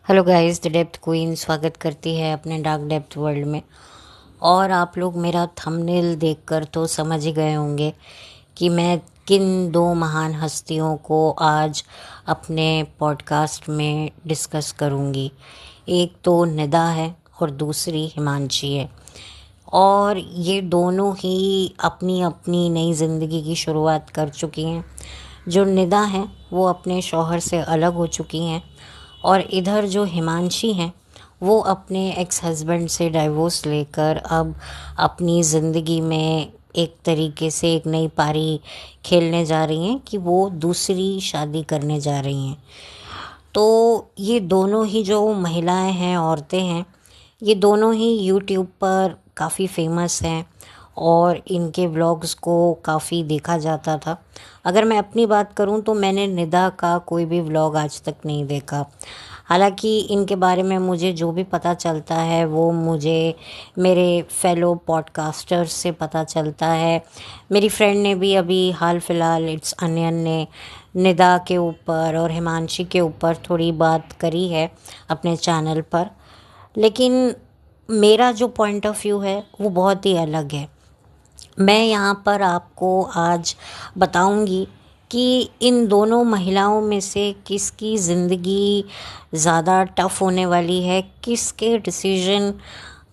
Hello guys, the depth queen स्वागत करती है अपने डार्क डेप्थ वर्ल्ड में। और आप लोग मेरा थंबनेल देखकर तो समझ ही गए होंगे कि मैं किन दो महान हस्तियों को आज अपने पॉडकास्ट में डिस्कस करूंगी। एक तो निदा है और दूसरी हिमांशी है। और ये दोनों ही अपनी अपनी नई ज़िंदगी की शुरुआत कर चुकी हैं। जो निदा हैं वो अपने शौहर से अलग हो चुकी हैं, और इधर जो हिमांशी हैं वो अपने एक्स हस्बैंड से डाइवोर्स लेकर अब अपनी ज़िंदगी में एक तरीके से एक नई पारी खेलने जा रही हैं कि वो दूसरी शादी करने जा रही हैं। तो ये दोनों ही जो महिलाएं हैं, औरतें हैं, ये दोनों ही यूट्यूब पर काफ़ी फेमस हैं और इनके व्लॉग्स को काफ़ी देखा जाता था। अगर मैं अपनी बात करूं तो मैंने निदा का कोई भी व्लॉग आज तक नहीं देखा। हालांकि इनके बारे में मुझे जो भी पता चलता है वो मुझे मेरे फेलो पॉडकास्टर्स से पता चलता है। मेरी फ्रेंड ने भी अभी हाल फिलहाल इट्स अनियन ने निदा के ऊपर और हिमांशी के ऊपर थोड़ी बात करी है अपने चैनल पर। लेकिन मेरा जो पॉइंट ऑफ व्यू है वो बहुत ही अलग है। मैं यहाँ पर आपको आज बताऊंगी कि इन दोनों महिलाओं में से किसकी ज़िंदगी ज़्यादा टफ होने वाली है, किसके डिसीजन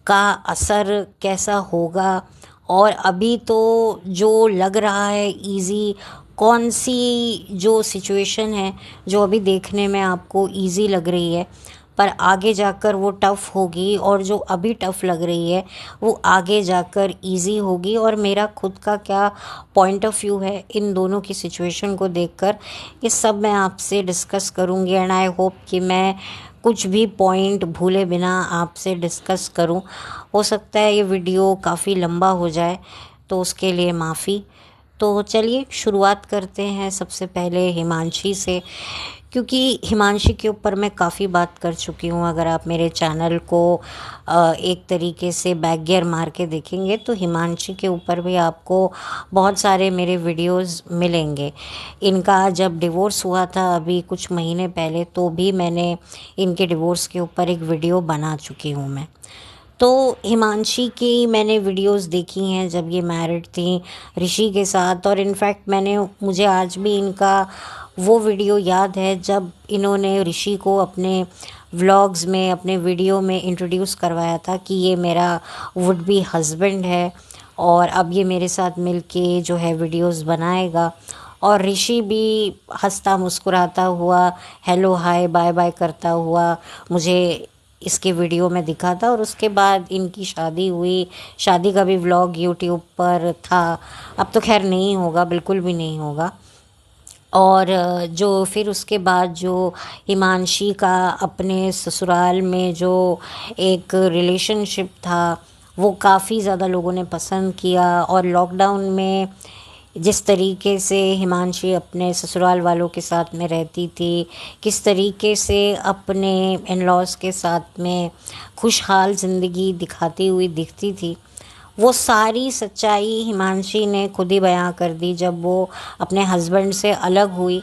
का असर कैसा होगा। और अभी तो जो लग रहा है इजी, कौन सी जो सिचुएशन है जो अभी देखने में आपको इजी लग रही है, पर आगे जाकर वो टफ़ होगी, और जो अभी टफ़ लग रही है वो आगे जाकर इजी होगी। और मेरा खुद का क्या पॉइंट ऑफ व्यू है इन दोनों की सिचुएशन को देखकर, ये सब मैं आपसे डिस्कस करूँगी। एंड आई होप कि मैं कुछ भी पॉइंट भूले बिना आपसे डिस्कस करूं। हो सकता है ये वीडियो काफ़ी लंबा हो जाए, तो उसके लिए माफ़ी। तो चलिए शुरुआत करते हैं सबसे पहले हिमांशी से, क्योंकि हिमांशी के ऊपर मैं काफ़ी बात कर चुकी हूँ। अगर आप मेरे चैनल को एक तरीके से बैक गियर मार के देखेंगे तो हिमांशी के ऊपर भी आपको बहुत सारे मेरे वीडियोस मिलेंगे। इनका जब डिवोर्स हुआ था अभी कुछ महीने पहले, तो भी मैंने इनके डिवोर्स के ऊपर एक वीडियो बना चुकी हूँ मैं। तो हिमांशी की मैंने वीडियोस देखी हैं जब ये मैरिड थी ऋषि के साथ। और इनफैक्ट मुझे आज भी इनका वो वीडियो याद है जब इन्होंने ऋषि को अपने व्लॉग्स में, अपने वीडियो में इंट्रोड्यूस करवाया था कि ये मेरा वुड बी हस्बैंड है और अब ये मेरे साथ मिलके जो है वीडियोस बनाएगा। और ऋषि भी हंसता मुस्कुराता हुआ, हेलो हाय बाय बाय करता हुआ मुझे इसके वीडियो में दिखा था। और उसके बाद इनकी शादी हुई। शादी का भी व्लॉग यूट्यूब पर था। अब तो खैर नहीं होगा, बिल्कुल भी नहीं होगा। और जो फिर उसके बाद जो हिमांशी का अपने ससुराल में जो एक रिलेशनशिप था वो काफ़ी ज़्यादा लोगों ने पसंद किया। और लॉकडाउन में जिस तरीके से हिमांशी अपने ससुराल वालों के साथ में रहती थी, किस तरीके से अपने इन लॉज के साथ में खुशहाल ज़िंदगी दिखाती हुई दिखती थी, वो सारी सच्चाई हिमांशी ने खुद ही बयां कर दी जब वो अपने हस्बैंड से अलग हुई।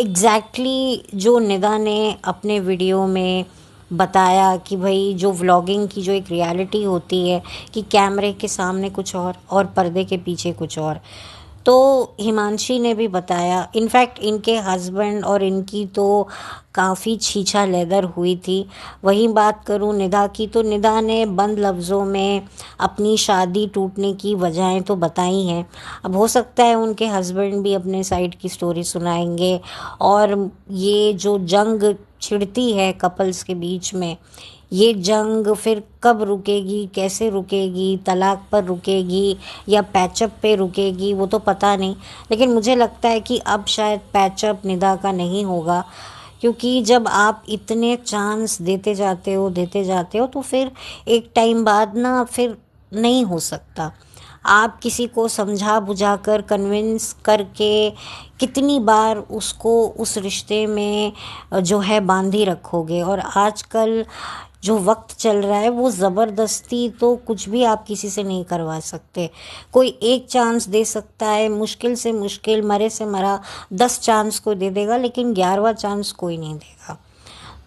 जो निदा ने अपने वीडियो में बताया कि भाई जो व्लॉगिंग की जो एक रियलिटी होती है कि कैमरे के सामने कुछ और पर्दे के पीछे कुछ और, तो हिमांशी ने भी बताया। इनफैक्ट इनके हस्बैंड और इनकी तो काफ़ी छीछा लेदर हुई थी। वहीं बात करूं निदा की, तो निदा ने बंद लफ्ज़ों में अपनी शादी टूटने की वजहें तो बताई हैं। अब हो सकता है उनके हस्बैंड भी अपने साइड की स्टोरी सुनाएंगे, और ये जो जंग छिड़ती है कपल्स के बीच में, ये जंग फिर कब रुकेगी, कैसे रुकेगी, तलाक पर रुकेगी या पैचअप पे रुकेगी, वो तो पता नहीं। लेकिन मुझे लगता है कि अब शायद पैचअप निदा का नहीं होगा, क्योंकि जब आप इतने चांस देते जाते हो तो फिर एक टाइम बाद ना फिर नहीं हो सकता। आप किसी को समझा बुझा कर, कन्विंस करके कितनी बार उसको उस रिश्ते में जो है बांधी रखोगे। और आजकल जो वक्त चल रहा है वो ज़बरदस्ती तो कुछ भी आप किसी से नहीं करवा सकते। कोई एक चांस दे सकता है, मुश्किल से मुश्किल, मरे से मरा 10 चांस को दे देगा, लेकिन 11वां चांस कोई नहीं देगा।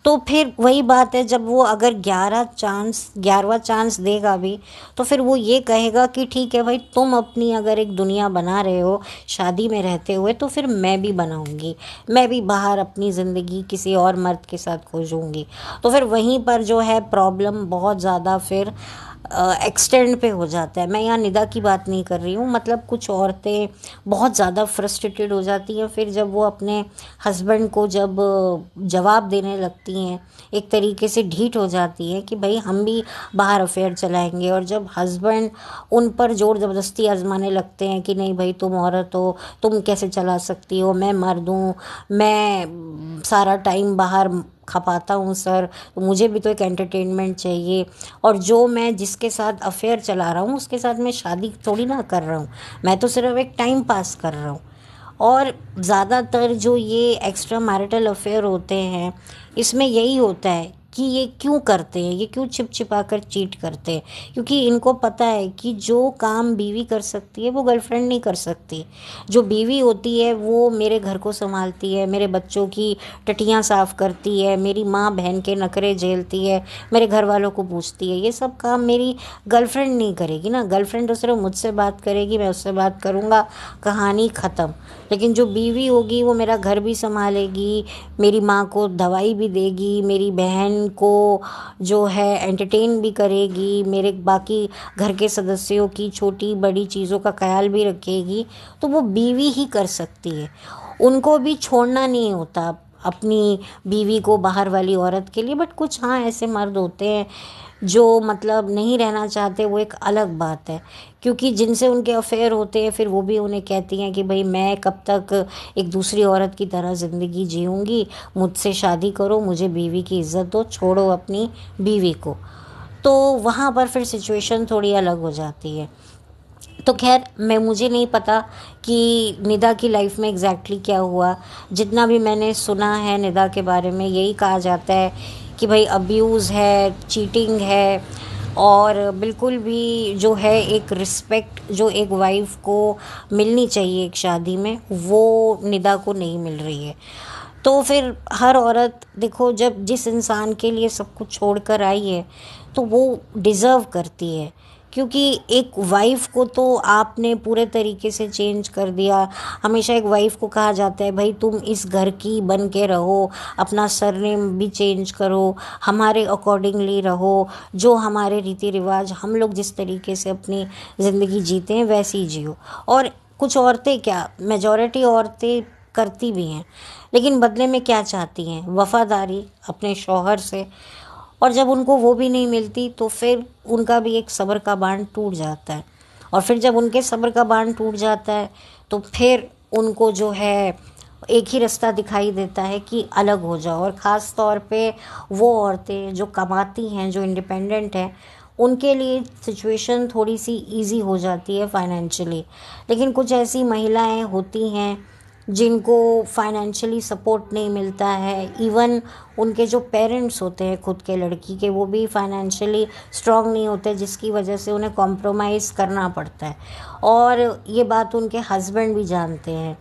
तो फिर वही बात है, जब वो अगर 11वां चांस देगा भी, तो फिर वो ये कहेगा कि ठीक है भाई, तुम अपनी अगर एक दुनिया बना रहे हो शादी में रहते हुए, तो फिर मैं भी बनाऊंगी, मैं भी बाहर अपनी ज़िंदगी किसी और मर्द के साथ खोजूंगी। तो फिर वहीं पर जो है प्रॉब्लम बहुत ज़्यादा फिर एक्सटेंड पे हो जाता है। मैं यहाँ निदा की बात नहीं कर रही हूँ, मतलब कुछ औरतें बहुत ज़्यादा फ्रस्ट्रेटेड हो जाती हैं फिर जब वो अपने हस्बैंड को जब जवाब देने लगती हैं, एक तरीके से ढीठ हो जाती हैं कि भाई हम भी बाहर अफेयर चलाएंगे। और जब हस्बैंड उन पर ज़ोर ज़बरदस्ती आजमाने लगते हैं कि नहीं भाई तुम औरत हो, तुम कैसे चला सकती हो, मैं मर्द हूँ, मैं सारा टाइम बाहर खपाता हूँ सर, तो मुझे भी तो एक एंटरटेनमेंट चाहिए, और जो मैं जिसके साथ अफेयर चला रहा हूँ उसके साथ मैं शादी थोड़ी ना कर रहा हूँ, मैं तो सिर्फ एक टाइम पास कर रहा हूँ। और ज़्यादातर जो ये एक्स्ट्रा मैरिटल अफेयर होते हैं, इसमें यही होता है कि ये क्यों करते हैं, ये क्यों छिप छिपा कर चीट करते हैं, क्योंकि इनको पता है कि जो काम बीवी कर सकती है वो गर्लफ्रेंड नहीं कर सकती। जो बीवी होती है वो मेरे घर को संभालती है, मेरे बच्चों की टटियाँ साफ़ करती है, मेरी माँ बहन के नखरे झेलती है, मेरे घर वालों को पूछती है, ये सब काम मेरी गर्लफ्रेंड नहीं करेगी ना। गर्लफ्रेंड तो सिर्फ मुझसे बात करेगी, मैं उससे बात करूँगा, कहानी ख़त्म। लेकिन जो बीवी होगी वो मेरा घर भी संभालेगी, मेरी माँ को दवाई भी देगी, मेरी बहन को जो है एंटरटेन भी करेगी, मेरे बाकी घर के सदस्यों की छोटी बड़ी चीज़ों का ख्याल भी रखेगी। तो वो बीवी ही कर सकती है, उनको भी छोड़ना नहीं होता अपनी बीवी को बाहर वाली औरत के लिए। बट कुछ हाँ ऐसे मर्द होते हैं जो मतलब नहीं रहना चाहते, वो एक अलग बात है, क्योंकि जिनसे उनके अफेयर होते हैं फिर वो भी उन्हें कहती हैं कि भाई मैं कब तक एक दूसरी औरत की तरह ज़िंदगी जीऊँगी, मुझसे शादी करो, मुझे बीवी की इज़्ज़त दो, छोड़ो अपनी बीवी को। तो वहाँ पर फिर सिचुएशन थोड़ी अलग हो जाती है। तो खैर मुझे नहीं पता कि निदा की लाइफ में एग्जैक्टली क्या हुआ। जितना भी मैंने सुना है निदा के बारे में, यही कहा जाता है कि भाई अब्यूज़ है, चीटिंग है, और बिल्कुल भी जो है एक रिस्पेक्ट जो एक वाइफ को मिलनी चाहिए एक शादी में, वो निदा को नहीं मिल रही है। तो फिर हर औरत देखो, जब जिस इंसान के लिए सब कुछ छोड़ कर आई है तो वो डिज़र्व करती है, क्योंकि एक वाइफ़ को तो आपने पूरे तरीके से चेंज कर दिया। हमेशा एक वाइफ़ को कहा जाता है भाई तुम इस घर की बन के रहो, अपना सरनेम भी चेंज करो, हमारे अकॉर्डिंगली रहो, जो हमारे रीति रिवाज हम लोग जिस तरीके से अपनी ज़िंदगी जीते हैं वैसी जियो। और कुछ औरतें क्या, मेजॉरिटी औरतें करती भी हैं, लेकिन बदले में क्या चाहती हैं, वफ़ादारी अपने शौहर से। और जब उनको वो भी नहीं मिलती तो फिर उनका भी एक सब्र का बांध टूट जाता है। और फिर जब उनके सब्र का बांध टूट जाता है तो फिर उनको जो है एक ही रास्ता दिखाई देता है कि अलग हो जाओ। और ख़ास तौर पे वो औरतें जो कमाती हैं, जो इंडिपेंडेंट हैं, उनके लिए सिचुएशन थोड़ी सी इजी हो जाती है फाइनेंशियली। लेकिन कुछ ऐसी महिलाएं होती हैं जिनको फाइनेंशियली सपोर्ट नहीं मिलता है, इवन उनके जो पेरेंट्स होते हैं खुद के लड़की के, वो भी फाइनेंशियली स्ट्रांग नहीं होते, जिसकी वजह से उन्हें कॉम्प्रोमाइज़ करना पड़ता है। और ये बात उनके हस्बैंड भी जानते हैं।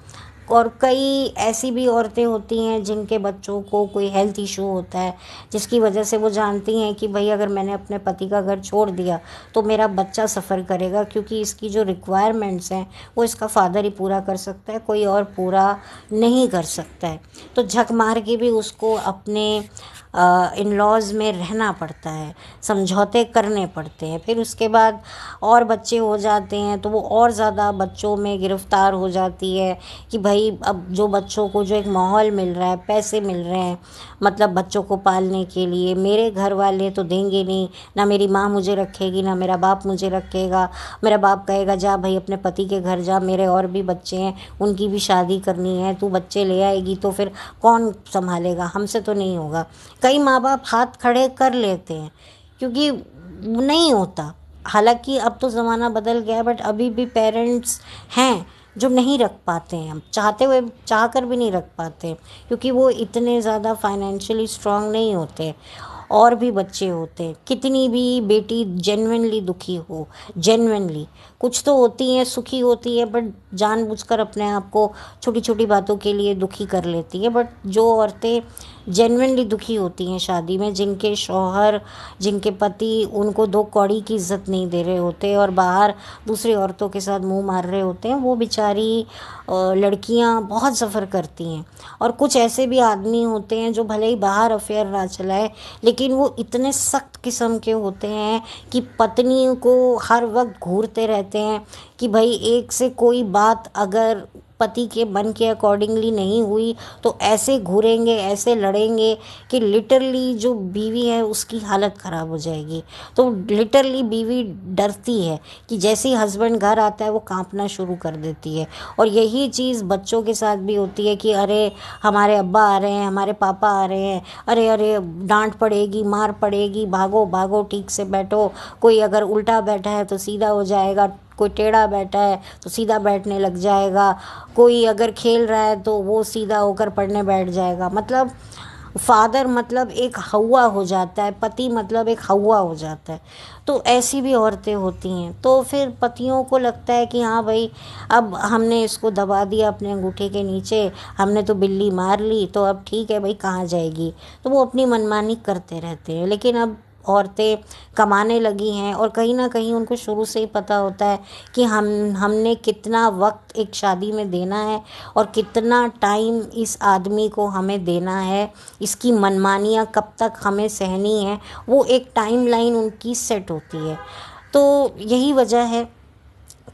और कई ऐसी भी औरतें होती हैं जिनके बच्चों को कोई हेल्थ इशू होता है, जिसकी वजह से वो जानती हैं कि भाई अगर मैंने अपने पति का घर छोड़ दिया तो मेरा बच्चा सफ़र करेगा, क्योंकि इसकी जो रिक्वायरमेंट्स हैं वो इसका फादर ही पूरा कर सकता है, कोई और पूरा नहीं कर सकता है। तो झक मार के भी उसको अपने इन लॉज में रहना पड़ता है, समझौते करने पड़ते हैं। फिर उसके बाद और बच्चे हो जाते हैं तो वो और ज़्यादा बच्चों में गिरफ़्तार हो जाती है कि भाई अब जो बच्चों को जो एक माहौल मिल रहा है, पैसे मिल रहे हैं मतलब बच्चों को पालने के लिए, मेरे घर वाले तो देंगे नहीं, ना मेरी माँ मुझे रखेगी, ना मेरा बाप मुझे रखेगा। मेरा बाप कहेगा जा भाई अपने पति के घर जा, मेरे और भी बच्चे हैं, उनकी भी शादी करनी है, तू बच्चे ले आएगी तो फिर कौन संभालेगा, हमसे तो नहीं होगा। कई माँ बाप हाथ खड़े कर लेते हैं क्योंकि नहीं होता। हालांकि अब तो ज़माना बदल गया है, बट अभी भी पेरेंट्स हैं जो नहीं रख पाते हैं, हम चाहते हुए चाह कर भी नहीं रख पाते, क्योंकि वो इतने ज़्यादा फाइनेंशियली स्ट्रांग नहीं होते। और भी बच्चे होते हैं, कितनी भी बेटी जेन्युइनली दुखी हो, जेन्युइनली कुछ तो होती हैं सुखी होती है, बट जानबूझकर अपने आप को छोटी छोटी बातों के लिए दुखी कर लेती है। बट जो औरतें जेन्युइनली दुखी होती हैं शादी में, जिनके शौहर, जिनके पति उनको 2 कौड़ी की इज़्ज़त नहीं दे रहे होते और बाहर दूसरी औरतों के साथ मुंह मार रहे होते हैं, वो बेचारी लड़कियां बहुत सफ़र करती हैं। और कुछ ऐसे भी आदमी होते हैं जो भले ही बाहर अफेयर ना चलाए, लेकिन वो इतने सख्त किस्म के होते हैं कि पत्नी को हर वक्त घूरते रहते हैं कि भाई एक से कोई बात अगर पति के मन के अकॉर्डिंगली नहीं हुई तो ऐसे घूरेंगे, ऐसे लड़ेंगे कि लिटरली जो बीवी है उसकी हालत ख़राब हो जाएगी। तो लिटरली बीवी डरती है कि जैसे ही हस्बैंड घर आता है वो कांपना शुरू कर देती है। और यही चीज़ बच्चों के साथ भी होती है कि अरे हमारे अब्बा आ रहे हैं, हमारे पापा आ रहे हैं, अरे अरे डांट पड़ेगी, मार पड़ेगी, भागो भागो, ठीक से बैठो। कोई अगर उल्टा बैठा है तो सीधा हो जाएगा, कोई टेढ़ा बैठा है तो सीधा बैठने लग जाएगा, कोई अगर खेल रहा है तो वो सीधा होकर पढ़ने बैठ जाएगा। मतलब फादर मतलब एक हौवा हो जाता है, पति मतलब एक हौवा हो जाता है। तो ऐसी भी औरतें होती हैं। तो फिर पतियों को लगता है कि हाँ भाई, अब हमने इसको दबा दिया अपने अंगूठे के नीचे, हमने तो बिल्ली मार ली, तो अब ठीक है भाई, कहाँ जाएगी। तो वो अपनी मनमानी करते रहते हैं। लेकिन अब औरतें कमाने लगी हैं और कहीं ना कहीं उनको शुरू से ही पता होता है कि हमने कितना वक्त एक शादी में देना है और कितना टाइम इस आदमी को हमें देना है, इसकी मनमानियाँ कब तक हमें सहनी है, वो एक टाइम लाइन उनकी सेट होती है। तो यही वजह है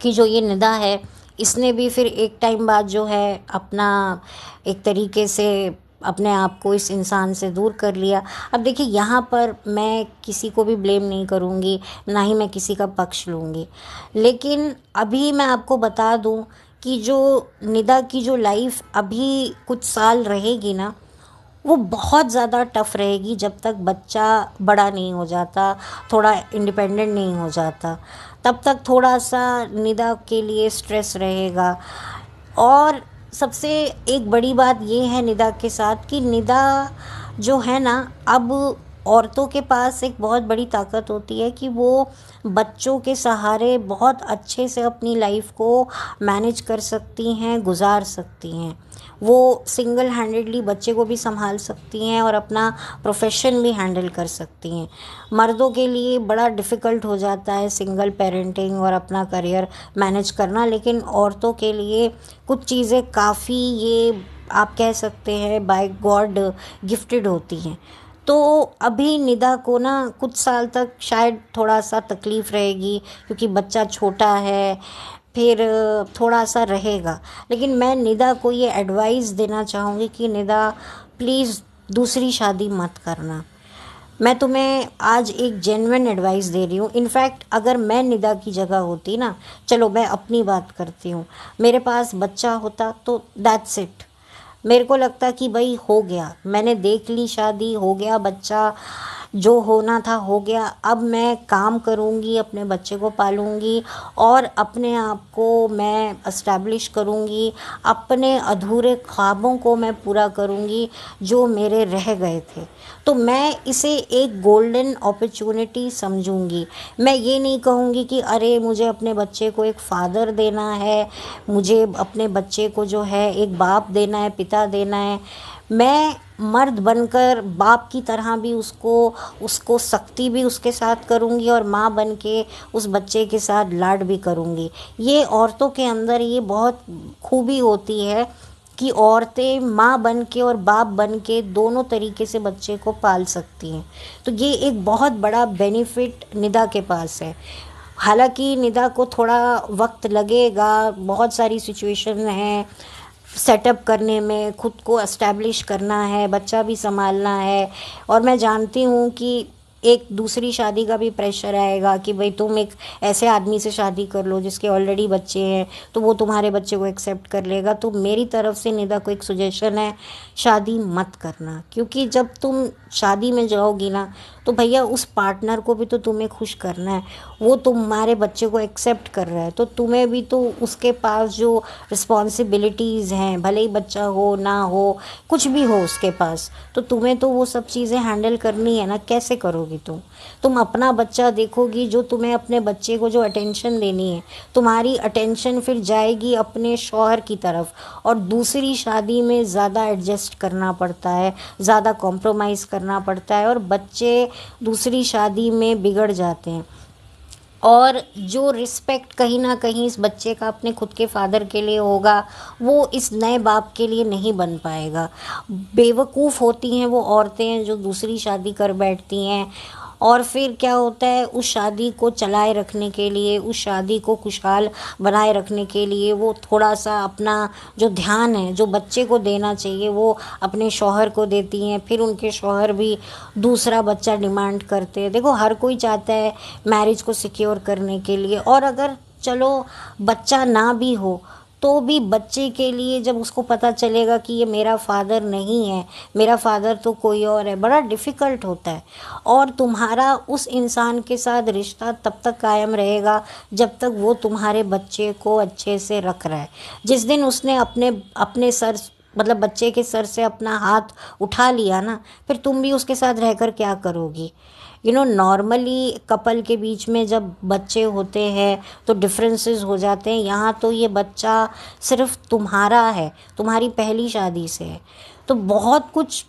कि जो ये निदा है, इसने भी फिर एक टाइम बाद जो है अपना एक तरीके से अपने आप को इस इंसान से दूर कर लिया। अब देखिए, यहाँ पर मैं किसी को भी ब्लेम नहीं करूँगी, ना ही मैं किसी का पक्ष लूँगी। लेकिन अभी मैं आपको बता दूँ कि जो निदा की जो लाइफ अभी कुछ साल रहेगी ना, वो बहुत ज़्यादा टफ़ रहेगी जब तक बच्चा बड़ा नहीं हो जाता, थोड़ा इंडिपेंडेंट नहीं हो जाता। तब तक थोड़ा सा निदा के लिए स्ट्रेस रहेगा। और सबसे एक बड़ी बात ये है निदा के साथ कि निदा जो है ना, अब औरतों के पास एक बहुत बड़ी ताकत होती है कि वो बच्चों के सहारे बहुत अच्छे से अपनी लाइफ को मैनेज कर सकती हैं, गुजार सकती हैं। वो सिंगल हैंडेडली बच्चे को भी संभाल सकती हैं और अपना प्रोफेशन भी हैंडल कर सकती हैं। मर्दों के लिए बड़ा डिफ़िकल्ट हो जाता है सिंगल पेरेंटिंग और अपना करियर मैनेज करना, लेकिन औरतों के लिए कुछ चीज़ें काफ़ी, ये आप कह सकते हैं बाय गॉड गिफ्टेड होती हैं। तो अभी निदा को ना कुछ साल तक शायद थोड़ा सा तकलीफ़ रहेगी क्योंकि बच्चा छोटा है, फिर थोड़ा सा रहेगा। लेकिन मैं निदा को ये एडवाइस देना चाहूँगी कि निदा प्लीज़ दूसरी शादी मत करना। मैं तुम्हें आज एक जेन्युइन एडवाइस दे रही हूँ। इनफैक्ट अगर मैं निदा की जगह होती ना, चलो मैं अपनी बात करती हूँ, मेरे पास बच्चा होता तो दैट्स इट। मेरे को लगता कि भाई हो गया, मैंने देख ली शादी, हो गया बच्चा, जो होना था हो गया। अब मैं काम करूँगी, अपने बच्चे को पालूँगी और अपने आप को मैं एस्टैब्लिश करूँगी, अपने अधूरे ख्वाबों को मैं पूरा करूँगी जो मेरे रह गए थे। तो मैं इसे एक गोल्डन अपॉर्चुनिटी समझूंगी। मैं ये नहीं कहूँगी कि अरे मुझे अपने बच्चे को एक फ़ादर देना है, मुझे अपने बच्चे को जो है एक बाप देना है, पिता देना है। मैं मर्द बनकर बाप की तरह भी उसको सख्ती भी उसके साथ करूँगी और माँ बन के उस बच्चे के साथ लाड भी करूँगी। ये औरतों के अंदर ये बहुत खूबी होती है कि औरतें माँ बन के और बाप बन के दोनों तरीके से बच्चे को पाल सकती हैं। तो ये एक बहुत बड़ा बेनिफिट निदा के पास है। हालांकि निदा को थोड़ा वक्त लगेगा, बहुत सारी सिचुएशन हैं सेटअप करने में, खुद को एस्टैब्लिश करना है, बच्चा भी संभालना है। और मैं जानती हूँ कि एक दूसरी शादी का भी प्रेशर आएगा कि भाई तुम एक ऐसे आदमी से शादी कर लो जिसके ऑलरेडी बच्चे हैं, तो वो तुम्हारे बच्चे को एक्सेप्ट कर लेगा। तो मेरी तरफ से निदा को एक सुजेशन है, शादी मत करना। क्योंकि जब तुम शादी में जाओगी ना, तो भैया उस पार्टनर को भी तो तुम्हें खुश करना है, वो तुम्हारे बच्चे को एक्सेप्ट कर रहा है, तो तुम्हें भी तो उसके पास जो रिस्पॉन्सिबिलिटीज़ हैं, भले ही बच्चा हो ना हो, कुछ भी हो उसके पास, तो तुम्हें तो वो सब चीज़ें हैंडल करनी है ना। कैसे करोगी तुम अपना बच्चा देखोगी, जो तुम्हें अपने बच्चे को जो अटेंशन देनी है, तुम्हारी अटेंशन फिर जाएगी अपने शौहर की तरफ, और दूसरी शादी में ज़्यादा एडजस्ट करना पड़ता है, ज़्यादा कॉम्प्रोमाइज़ करना पड़ता है, और बच्चे दूसरी शादी में बिगड़ जाते हैं। और जो रिस्पेक्ट कहीं ना कहीं इस बच्चे का अपने खुद के फादर के लिए होगा, वो इस नए बाप के लिए नहीं बन पाएगा। बेवकूफ़ होती हैं वो औरतें जो दूसरी शादी कर बैठती हैं, और फिर क्या होता है, उस शादी को चलाए रखने के लिए, उस शादी को खुशहाल बनाए रखने के लिए वो थोड़ा सा अपना जो ध्यान है, जो बच्चे को देना चाहिए, वो अपने शौहर को देती हैं। फिर उनके शौहर भी दूसरा बच्चा डिमांड करते हैं। देखो, हर कोई चाहता है मैरिज को सिक्योर करने के लिए, और अगर चलो बच्चा ना भी हो तो भी बच्चे के लिए जब उसको पता चलेगा कि ये मेरा फादर नहीं है, मेरा फादर तो कोई और है, बड़ा डिफ़िकल्ट होता है। और तुम्हारा उस इंसान के साथ रिश्ता तब तक कायम रहेगा जब तक वो तुम्हारे बच्चे को अच्छे से रख रहा है। जिस दिन उसने अपने अपने सर, मतलब बच्चे के सर से अपना हाथ उठा लिया ना, फिर तुम भी उसके साथ रहकर क्या करोगी। नॉर्मली कपल के बीच में जब बच्चे होते हैं तो डिफरेंसेस हो जाते हैं। यहाँ तो ये बच्चा सिर्फ तुम्हारा है, तुम्हारी पहली शादी से है, तो बहुत कुछ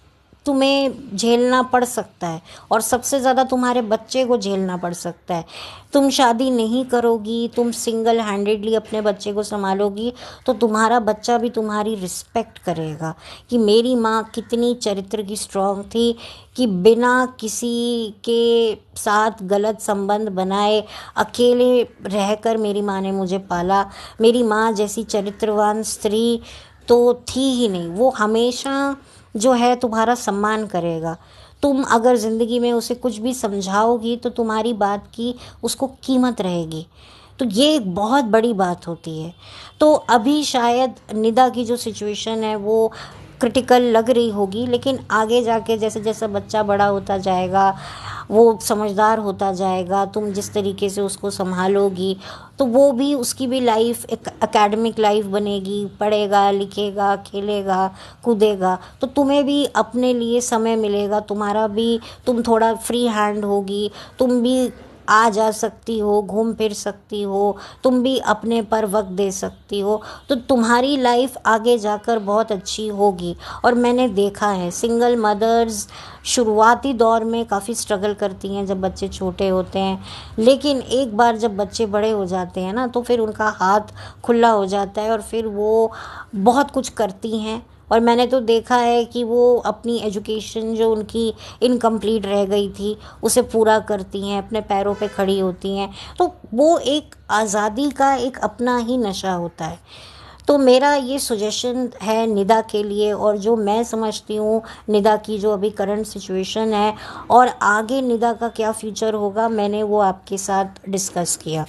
तुम्हें झेलना पड़ सकता है, और सबसे ज़्यादा तुम्हारे बच्चे को झेलना पड़ सकता है। तुम शादी नहीं करोगी, तुम सिंगल हैंडेडली अपने बच्चे को संभालोगी, तो तुम्हारा बच्चा भी तुम्हारी रिस्पेक्ट करेगा कि मेरी माँ कितनी चरित्र की स्ट्रॉन्ग थी, कि बिना किसी के साथ गलत संबंध बनाए अकेले रहकर मेरी माँ ने मुझे पाला। मेरी माँ जैसी चरित्रवान स्त्री तो थी ही नहीं। वो हमेशा जो है तुम्हारा सम्मान करेगा। तुम अगर ज़िंदगी में उसे कुछ भी समझाओगी तो तुम्हारी बात की उसको कीमत रहेगी। तो ये एक बहुत बड़ी बात होती है। तो अभी शायद निदा की जो सिचुएशन है वो क्रिटिकल लग रही होगी, लेकिन आगे जाके जैसे जैसा बच्चा बड़ा होता जाएगा, वो समझदार होता जाएगा, तुम जिस तरीके से उसको संभालोगी, तो वो भी, उसकी भी लाइफ एक एकेडमिक लाइफ बनेगी, पढ़ेगा लिखेगा खेलेगा कूदेगा, तो तुम्हें भी अपने लिए समय मिलेगा, तुम्हारा भी, तुम थोड़ा फ्री हैंड होगी, तुम भी आ जा सकती हो, घूम फिर सकती हो, तुम भी अपने पर वक्त दे सकती हो, तो तुम्हारी लाइफ आगे जाकर बहुत अच्छी होगी। और मैंने देखा है सिंगल मदर्स शुरुआती दौर में काफ़ी स्ट्रगल करती हैं जब बच्चे छोटे होते हैं, लेकिन एक बार जब बच्चे बड़े हो जाते हैं ना, तो फिर उनका हाथ खुला हो जाता है और फिर वो बहुत कुछ करती हैं। और मैंने तो देखा है कि वो अपनी एजुकेशन जो उनकी इनकम्प्लीट रह गई थी उसे पूरा करती हैं, अपने पैरों पे खड़ी होती हैं। तो वो एक आज़ादी का एक अपना ही नशा होता है। तो मेरा ये सजेशन है निदा के लिए, और जो मैं समझती हूँ निदा की जो अभी करंट सिचुएशन है और आगे निदा का क्या फ्यूचर होगा, मैंने वो आपके साथ डिस्कस किया।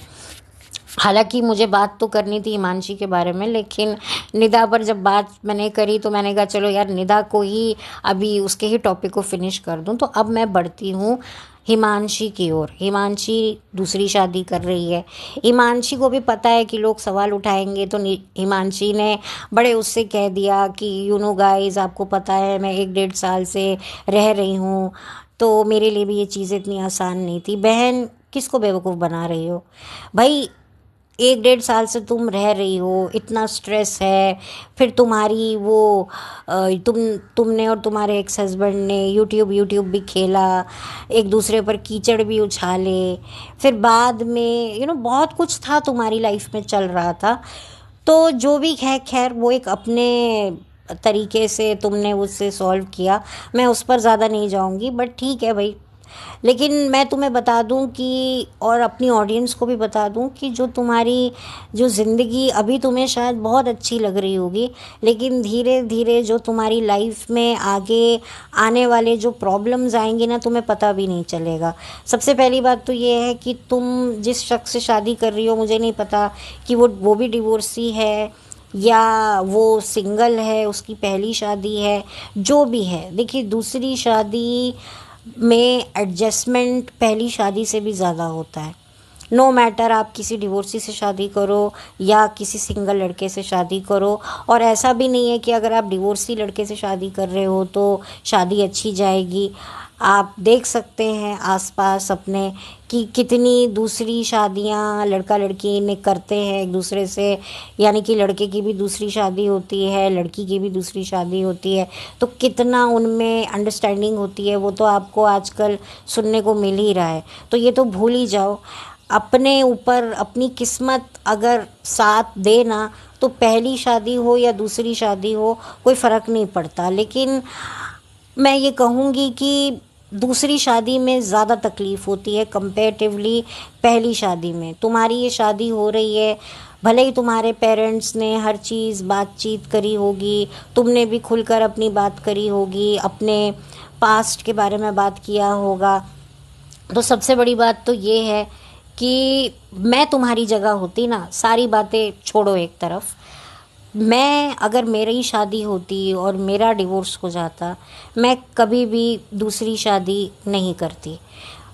हालांकि मुझे बात तो करनी थी हिमांशी के बारे में, लेकिन निदा पर जब बात मैंने करी तो मैंने कहा चलो यार निदा को ही अभी उसके ही टॉपिक को फिनिश कर दूं। तो अब मैं बढ़ती हूँ हिमांशी की ओर। हिमांशी दूसरी शादी कर रही है। हिमांशी को भी पता है कि लोग सवाल उठाएंगे, तो हिमांशी ने बड़े उससे कह दिया कि गाइस, आपको पता है मैं 1-1.5 साल से रह रही हूँ, तो मेरे लिए भी ये चीज़ इतनी आसान नहीं थी। बहन, किसको बेवकूफ़ बना रही हो भाई? 1-1.5 साल से तुम रह रही हो, इतना स्ट्रेस है, फिर तुम्हारी वो तुमने और तुम्हारे एक्स हस्बैंड ने यूट्यूब भी खेला, एक दूसरे पर कीचड़ भी उछाले, फिर बाद में बहुत कुछ था तुम्हारी लाइफ में चल रहा था। तो जो भी है, खैर वो एक अपने तरीके से तुमने उससे सॉल्व किया, मैं उस पर ज़्यादा नहीं जाऊंगी, बट ठीक है भाई। लेकिन मैं तुम्हें बता दूं कि, और अपनी ऑडियंस को भी बता दूं कि जो तुम्हारी जो ज़िंदगी अभी तुम्हें शायद बहुत अच्छी लग रही होगी, लेकिन धीरे धीरे जो तुम्हारी लाइफ में आगे आने वाले जो प्रॉब्लम्स आएंगे ना, तुम्हें पता भी नहीं चलेगा। सबसे पहली बात तो ये है कि तुम जिस शख्स से शादी कर रही हो, मुझे नहीं पता कि वो भी डिवोर्सी है या वो सिंगल है, उसकी पहली शादी है, जो भी है। देखिए, दूसरी शादी में एडजस्टमेंट पहली शादी से भी ज़्यादा होता है। नो मैटर आप किसी डिवोर्सी से शादी करो या किसी सिंगल लड़के से शादी करो, और ऐसा भी नहीं है कि अगर आप डिवोर्सी लड़के से शादी कर रहे हो तो शादी अच्छी जाएगी। आप देख सकते हैं आसपास अपने कि कितनी दूसरी शादियां लड़का लड़की ने करते हैं एक दूसरे से, यानी कि लड़के की भी दूसरी शादी होती है, लड़की की भी दूसरी शादी होती है, तो कितना उनमें अंडरस्टैंडिंग होती है वो तो आपको आजकल सुनने को मिल ही रहा है। तो ये तो भूल ही जाओ, अपने ऊपर अपनी किस्मत अगर साथ दे ना तो पहली शादी हो या दूसरी शादी हो कोई फ़र्क नहीं पड़ता। लेकिन मैं ये कहूँगी कि दूसरी शादी में ज़्यादा तकलीफ़ होती है कंपैरेटिवली पहली शादी में। तुम्हारी ये शादी हो रही है, भले ही तुम्हारे पेरेंट्स ने हर चीज़ बातचीत करी होगी, तुमने भी खुलकर अपनी बात करी होगी, अपने पास्ट के बारे में बात किया होगा, तो सबसे बड़ी बात तो ये है कि मैं तुम्हारी जगह होती ना, सारी बातें छोड़ो एक तरफ, मैं अगर मेरी शादी होती और मेरा डिवोर्स हो जाता, मैं कभी भी दूसरी शादी नहीं करती।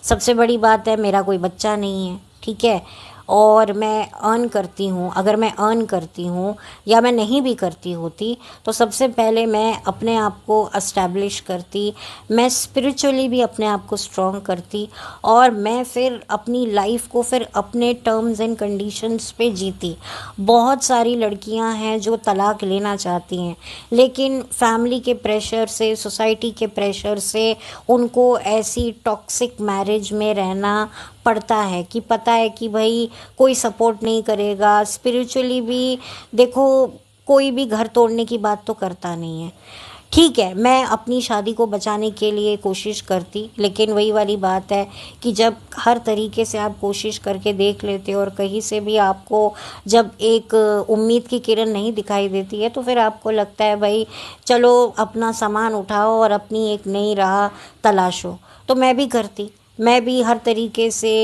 सबसे बड़ी बात है मेरा कोई बच्चा नहीं है, ठीक है, और मैं अर्न करती हूँ। अगर मैं अर्न करती हूँ या मैं नहीं भी करती होती तो सबसे पहले मैं अपने आप को एस्टैब्लिश करती, मैं स्पिरिचुअली भी अपने आप को स्ट्रॉन्ग करती, और मैं फिर अपनी लाइफ को फिर अपने टर्म्स एंड कंडीशंस पे जीती। बहुत सारी लड़कियां हैं जो तलाक लेना चाहती हैं, लेकिन फैमिली के प्रेशर से, सोसाइटी के प्रेशर से उनको ऐसी टॉक्सिक मैरिज में रहना पड़ता है कि पता है कि भाई कोई सपोर्ट नहीं करेगा। स्पिरिचुअली भी देखो, कोई भी घर तोड़ने की बात तो करता नहीं है। ठीक है, मैं अपनी शादी को बचाने के लिए कोशिश करती, लेकिन वही वाली बात है कि जब हर तरीके से आप कोशिश करके देख लेते हो और कहीं से भी आपको जब एक उम्मीद की किरण नहीं दिखाई देती है तो फिर आपको लगता है भाई चलो अपना सामान उठाओ और अपनी एक नई राह तलाशो। तो मैं भी करती, मैं भी हर तरीके से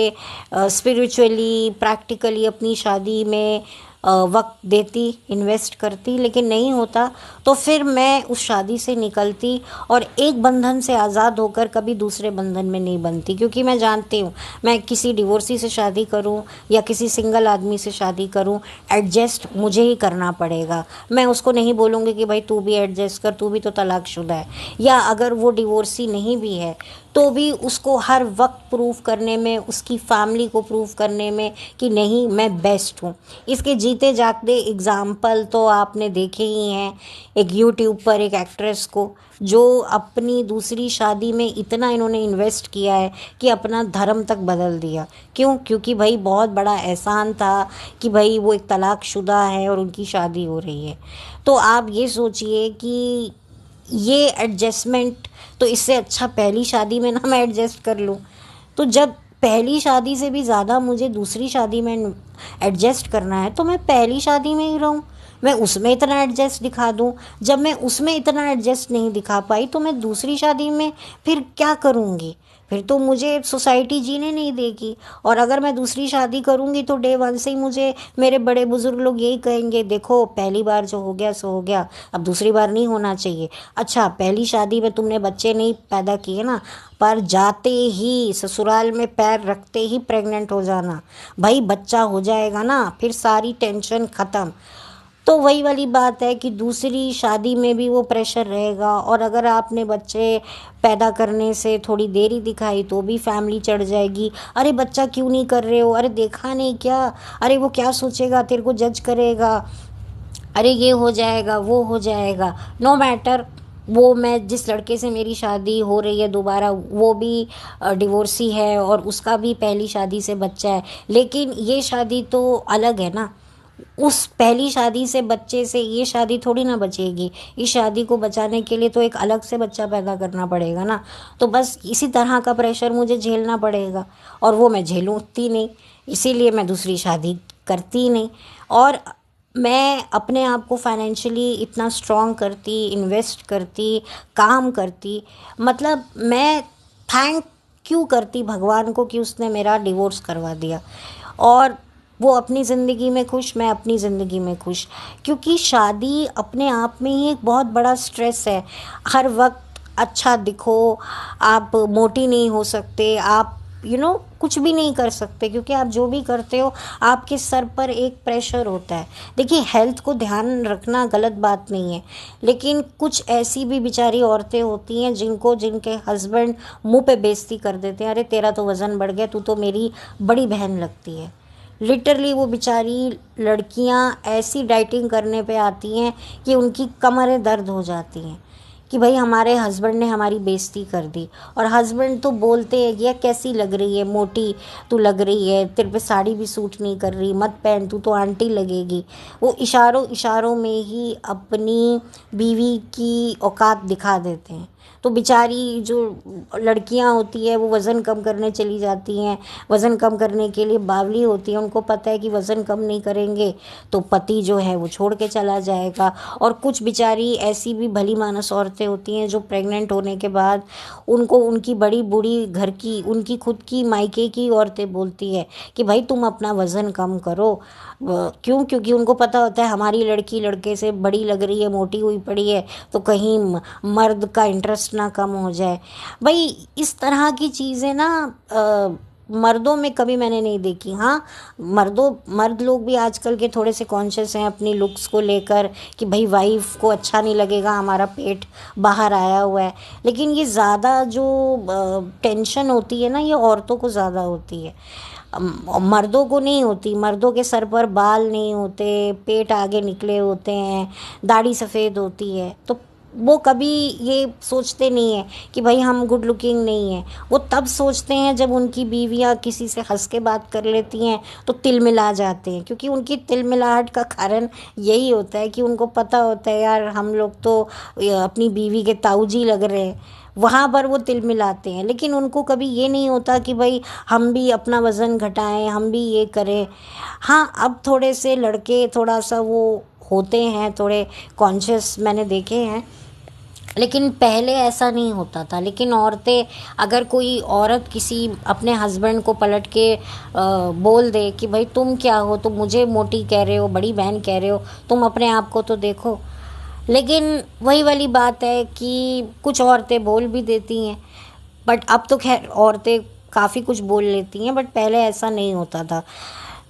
स्पिरिचुअली प्रैक्टिकली अपनी शादी में वक्त देती, इन्वेस्ट करती, लेकिन नहीं होता तो फिर मैं उस शादी से निकलती और एक बंधन से आज़ाद होकर कभी दूसरे बंधन में नहीं बनती। क्योंकि मैं जानती हूँ मैं किसी डिवोर्सी से शादी करूँ या किसी सिंगल आदमी से शादी करूँ, एडजस्ट मुझे ही करना पड़ेगा। मैं उसको नहीं बोलूँगी कि भाई तू भी एडजस्ट कर, तू भी तो तलाकशुदा है, या अगर वो डिवोर्सी नहीं भी है तो भी उसको हर वक्त प्रूव करने में, उसकी फैमिली को प्रूव करने में कि नहीं मैं बेस्ट हूँ। इसके जीते जागते एग्ज़ाम्पल तो आपने देखे ही हैं। एक यूट्यूब पर एक एक्ट्रेस को जो अपनी दूसरी शादी में इतना इन्होंने इन्वेस्ट किया है कि अपना धर्म तक बदल दिया। क्यों? क्योंकि भाई बहुत बड़ा एहसान था कि भाई वो एक तलाकशुदा है और उनकी शादी हो रही है। तो आप ये सोचिए कि ये एडजस्टमेंट, तो इससे अच्छा पहली शादी में ना मैं एडजस्ट कर लूँ। तो जब पहली शादी से भी ज़्यादा मुझे दूसरी शादी में एडजस्ट करना है तो मैं पहली शादी में ही रहूँ, मैं उसमें इतना एडजस्ट दिखा दूँ। जब मैं उसमें इतना एडजस्ट नहीं दिखा पाई तो मैं दूसरी शादी में फिर क्या करूँगी? फिर तो मुझे सोसाइटी जीने नहीं देगी। और अगर मैं दूसरी शादी करूँगी तो डे वन से ही मुझे मेरे बड़े बुजुर्ग लोग यही कहेंगे, देखो पहली बार जो हो गया सो हो गया, अब दूसरी बार नहीं होना चाहिए। अच्छा, पहली शादी में तुमने बच्चे नहीं पैदा किए ना, पर जाते ही ससुराल में पैर रखते ही प्रेग्नेंट हो जाना, भाई बच्चा हो जाएगा ना, फिर सारी टेंशन ख़त्म। तो वही वाली बात है कि दूसरी शादी में भी वो प्रेशर रहेगा, और अगर आपने बच्चे पैदा करने से थोड़ी देरी दिखाई तो भी फैमिली चढ़ जाएगी, अरे बच्चा क्यों नहीं कर रहे हो, अरे देखा नहीं क्या, अरे वो क्या सोचेगा, तेरे को जज करेगा, अरे ये हो जाएगा वो हो जाएगा। नो मैटर, वो मैं जिस लड़के से मेरी शादी हो रही है दोबारा, वो भी डिवोर्सी है और उसका भी पहली शादी से बच्चा है, लेकिन ये शादी तो अलग है ना। उस पहली शादी से बच्चे से ये शादी थोड़ी ना बचेगी। इस शादी को बचाने के लिए तो एक अलग से बच्चा पैदा करना पड़ेगा ना। तो बस इसी तरह का प्रेशर मुझे झेलना पड़ेगा और वो मैं झेलूँगी नहीं, इसीलिए मैं दूसरी शादी करती नहीं। और मैं अपने आप को फाइनेंशियली इतना स्ट्रॉन्ग करती, इन्वेस्ट करती, काम करती, मतलब मैं थैंक क्यों करती भगवान को कि उसने मेरा डिवोर्स करवा दिया, और वो अपनी ज़िंदगी में खुश, मैं अपनी ज़िंदगी में खुश। क्योंकि शादी अपने आप में ही एक बहुत बड़ा स्ट्रेस है। हर वक्त अच्छा दिखो, आप मोटी नहीं हो सकते, आप कुछ भी नहीं कर सकते, क्योंकि आप जो भी करते हो आपके सर पर एक प्रेशर होता है। देखिए, हेल्थ को ध्यान रखना गलत बात नहीं है, लेकिन कुछ ऐसी भी बेचारी औरतें होती हैं जिनके हस्बैंड मुंह पे बेइज्जती कर देते हैं, अरे तेरा तो वज़न बढ़ गया, तू तो मेरी बड़ी बहन लगती है। लिटरली वो बेचारी लड़कियां ऐसी डाइटिंग करने पे आती हैं कि उनकी कमरें दर्द हो जाती हैं कि भाई हमारे हस्बैंड ने हमारी बेइज्जती कर दी। और हस्बैंड तो बोलते हैं कि यार कैसी लग रही है, मोटी तू लग रही है, तेरे पे साड़ी भी सूट नहीं कर रही, मत पहन, तू तो आंटी लगेगी। वो इशारों इशारों में ही अपनी बीवी की औकात दिखा देते हैं। तो बेचारी जो लड़कियां होती है वो वज़न कम करने चली जाती हैं, वज़न कम करने के लिए बावली होती हैं, उनको पता है कि वज़न कम नहीं करेंगे तो पति जो है वो छोड़ के चला जाएगा। और कुछ बेचारी ऐसी भी भली मानस औरतें होती हैं जो प्रेग्नेंट होने के बाद उनको उनकी बड़ी बूढ़ी घर की, उनकी खुद की मायके की औरतें बोलती है कि भाई तुम अपना वज़न कम करो। क्यों? क्योंकि उनको पता होता है हमारी लड़की लड़के से बड़ी लग रही है, मोटी हुई पड़ी है, तो कहीं मर्द का इंटरेस्ट ना कम हो जाए। भाई इस तरह की चीज़ें ना मर्दों में कभी मैंने नहीं देखी। हाँ, मर्द लोग भी आजकल के थोड़े से कॉन्शियस हैं अपनी लुक्स को लेकर कि भाई वाइफ को अच्छा नहीं लगेगा हमारा पेट बाहर आया हुआ है, लेकिन ये ज़्यादा जो टेंशन होती है ना, ये औरतों को ज़्यादा होती है, मर्दों को नहीं होती। मर्दों के सर पर बाल नहीं होते, पेट आगे निकले होते हैं, दाढ़ी सफ़ेद होती है, तो वो कभी ये सोचते नहीं है कि भाई हम गुड लुकिंग नहीं है। वो तब सोचते हैं जब उनकी बीवियां किसी से हंस के बात कर लेती हैं तो तिलमिला जाते हैं, क्योंकि उनकी तिलमिलाहट का कारण यही होता है कि उनको पता होता है यार हम लोग तो अपनी बीवी के ताऊजी लग रहे हैं, वहाँ पर वो तिलमिलाते हैं। लेकिन उनको कभी ये नहीं होता कि भाई हम भी अपना वज़न घटाएं, हम भी ये करें। हाँ, अब थोड़े से लड़के थोड़ा सा वो होते हैं, थोड़े कॉन्शियस मैंने देखे हैं, लेकिन पहले ऐसा नहीं होता था। लेकिन औरतें, अगर कोई औरत किसी अपने हस्बैंड को पलट के बोल दे कि भाई तुम क्या हो, तुम मुझे मोटी कह रहे हो, बड़ी बहन कह रहे हो, तुम अपने आप को तो देखो। लेकिन वही वाली बात है कि कुछ औरतें बोल भी देती हैं, बट अब तो खैर औरतें काफ़ी कुछ बोल लेती हैं, बट पहले ऐसा नहीं होता था।